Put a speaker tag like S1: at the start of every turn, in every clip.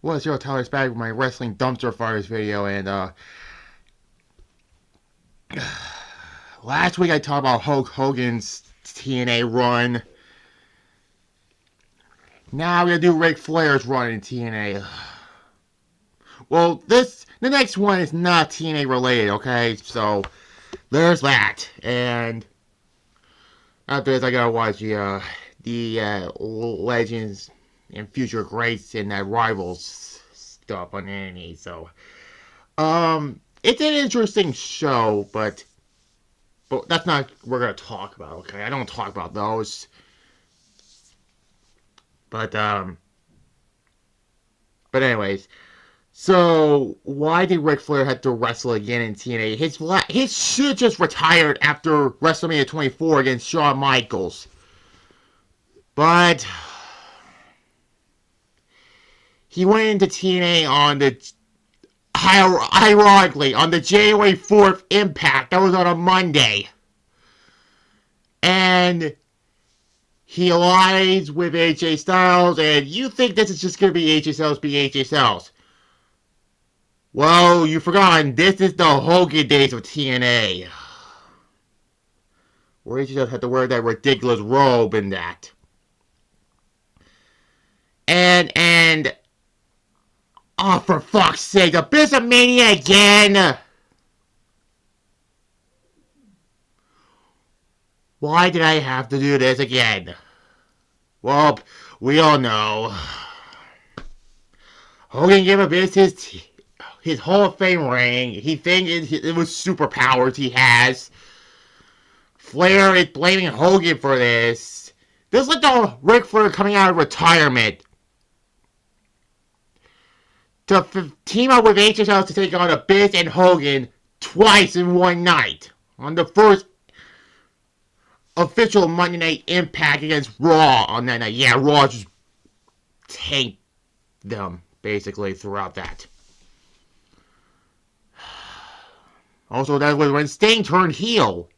S1: What's your Tyler's back with my wrestling Dumpsterfires video, and last week I talked about Hulk Hogan's TNA run. Now we're gonna do Ric Flair's run in TNA. Well, the next one is not TNA related, okay? So there's that, and after this I gotta watch the Legends and Future Greats and that Rivals stuff on TNA. So it's an interesting show, but that's not what we're gonna talk about, okay? I don't talk about those. But anyways, so why did Ric Flair have to wrestle again in TNA? His should just retired after WrestleMania 24 against Shawn Michaels. But he went into TNA on ironically, on the January 4th Impact. That was on a Monday. And he allies with AJ Styles, and you think this is just going to be AJ Styles being AJ Styles. Well, you've forgotten, this is the Hogan days of TNA. Where AJ Styles had to wear that ridiculous robe and that. And oh, for fuck's sake, Abyss of Mania again! Why did I have to do this again? Well, we all know. Hogan gave Abyss his Hall of Fame ring. He thinks it was superpowers he has. Flair is blaming Hogan for this. This is like the Ric Flair coming out of retirement to team up with AJ Styles to take on Abyss and Hogan twice in one night on the first official Monday Night Impact against Raw on that night. Yeah, Raw just tanked them basically throughout that. Also, that was when Sting turned heel.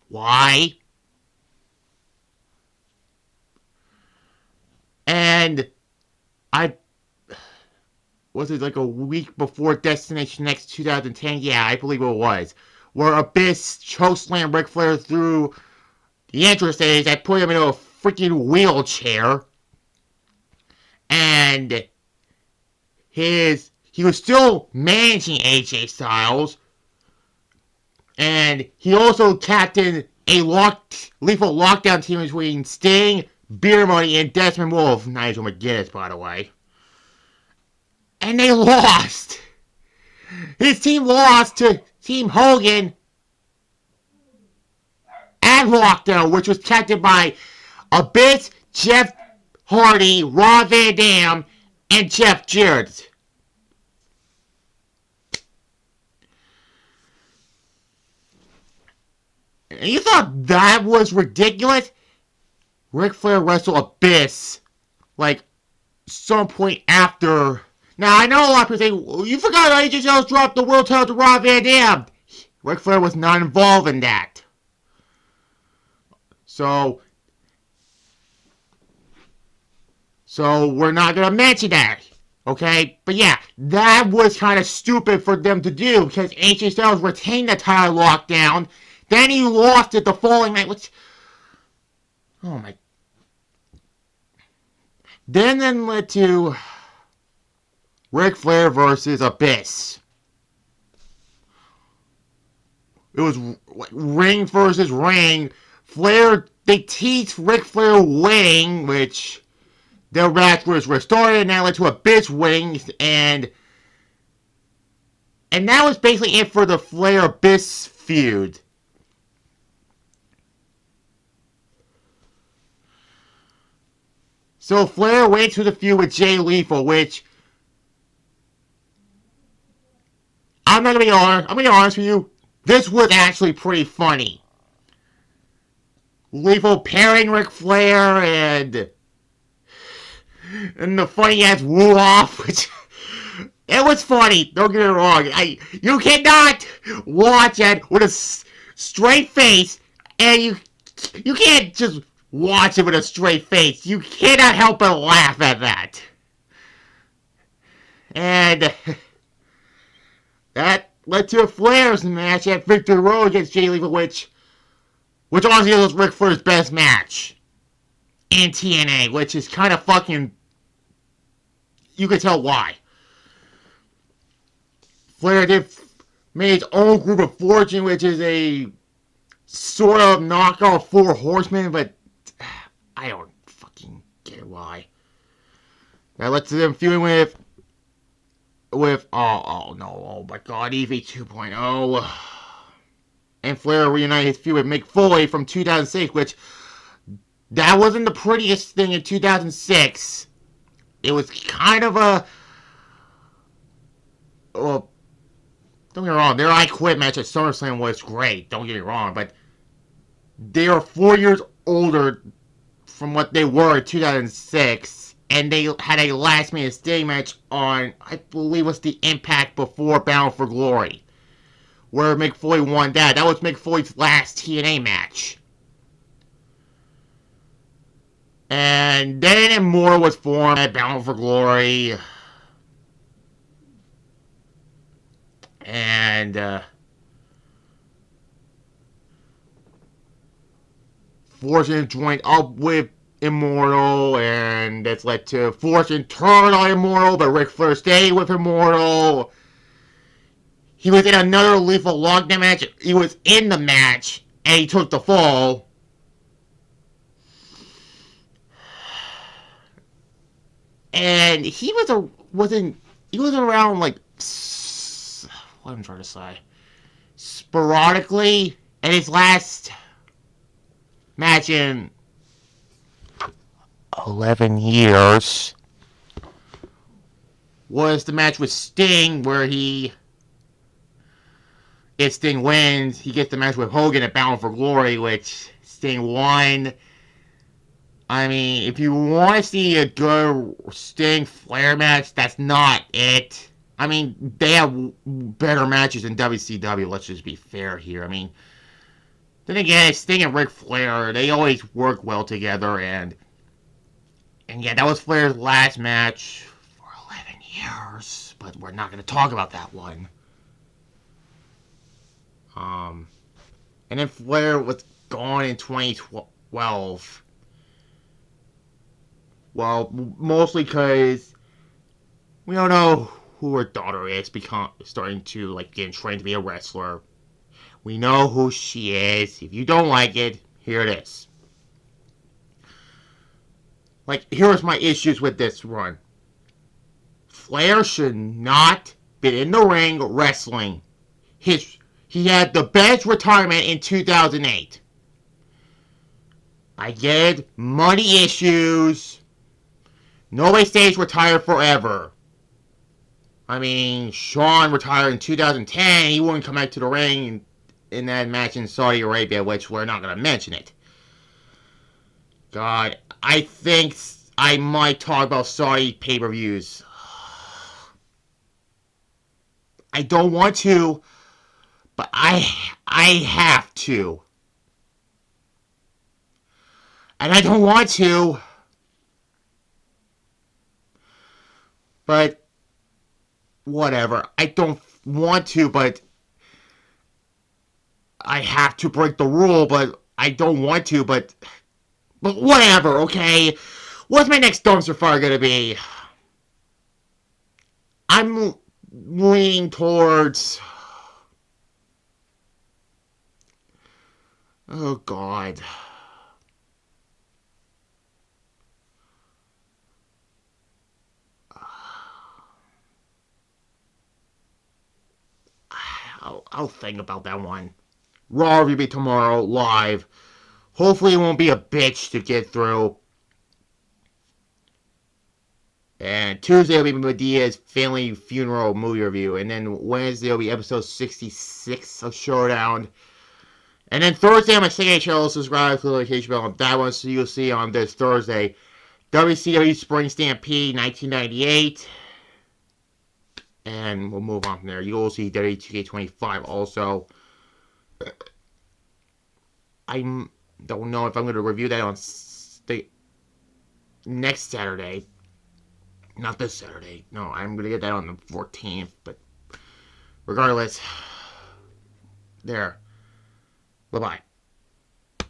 S1: Why? And was it like a week before Destination X 2010? Yeah, I believe it was. Where Abyss chokeslammed Ric Flair through the entrances that put him into a freaking wheelchair. And he was still managing AJ Styles. And he also captained a lethal lockdown team between Sting, Beer Money, and Desmond Wolfe. Nigel McGuinness, by the way. And they lost. His team lost to Team Hogan at Lockdown, which was captained by Abyss, Jeff Hardy, Rob Van Dam, and Jeff Jarrett. And you thought that was ridiculous? Ric Flair wrestled Abyss like some point after. Now, I know a lot of people say, well, you forgot AJ Styles dropped the world title to Rob Van Dam. Ric Flair was not involved in that. So we're not going to mention that. Okay? But yeah, that was kind of stupid for them to do because AJ Styles retained the title lockdown. Then he lost it the following night, which... Oh my... Then led to Ric Flair versus Abyss. It was ring versus ring. They teased Ric Flair winning, which their match was restored, and that led to Abyss winning, and that was basically it for the Flair-Abyss feud. So Flair went to the feud with Jay Lethal, which I'm going to be honest with you, this was actually pretty funny. Lethal parrying Ric Flair and the funny ass woo off, which it was funny. Don't get me wrong. You cannot watch it with a straight face, and you can't just watch it with a straight face. You cannot help but laugh at that. And that led to a Flair's match at Victory Road against Jay Lethal, which honestly was Ric Flair's best match in TNA, which is kind of fucking. You can tell why. Flair made his own group of fortune, which is a sort of knockoff Four Horsemen, but I don't fucking get why. That led to them feuding with oh no, oh my god, EV 2.0. And Flair reunited his feud with Mick Foley from 2006, which that wasn't the prettiest thing in 2006. It was kind of a well, don't get me wrong, their I Quit match at SummerSlam was great, don't get me wrong, but they are 4 years older from what they were in 2006, and they had a last minute standing match on, I believe it was the Impact before Bound for Glory, where Mick Foley won that. That was Mick Foley's last TNA match. And then Immortal was formed at Bound for Glory. And Fortune joined up with Immortal, and that's led to Fortune turn on Immortal, but Ric Flair stayed with Immortal. He was in another Lethal Lockdown match. He was in the match, and he took the fall. And he was around like what I'm trying to say, sporadically. And his last match in 11 years was the match with Sting, where if Sting wins, he gets the match with Hogan at Bound for Glory, which Sting won. I mean, if you want to see a good Sting Flair match, that's not it. I mean, they have better matches in WCW, let's just be fair here. I mean, then again, Sting and Ric Flair, they always work well together, and yeah, that was Flair's last match for 11 years, but we're not going to talk about that one. And then Flair was gone in 2012. Well, mostly because we don't know who her daughter is, starting to like get trained to be a wrestler. We know who she is. If you don't like it, here it is. Like, here's my issues with this run. Flair should not be in the ring wrestling. He had the best retirement in 2008. I get it, money issues. Nobody stays retired forever. I mean, Shawn retired in 2010. He wouldn't come back to the ring in that match in Saudi Arabia, which we're not going to mention it. God, I think I might talk about Saudi pay-per-views. I don't want to, but I have to. And I don't want to, but whatever. I don't want to, but I have to break the rule, but I don't want to, but whatever, okay? What's my next dumpster fire gonna be? I'm leaning towards... Oh, God. I'll think about that one. Raw will be tomorrow, live. Hopefully it won't be a bitch to get through. And Tuesday will be Medea's family funeral movie review. And then Wednesday will be episode 66 of Showdown. And then Thursday on my second channel, subscribe to the notification bell on that one so you'll see on this Thursday. WCW Spring Stampede 1998. And we'll move on from there. You'll see W2K25 also. I don't know if I'm going to review that on next Saturday. Not this Saturday. No, I'm gonna get that on the 14th. But regardless, there. Bye bye.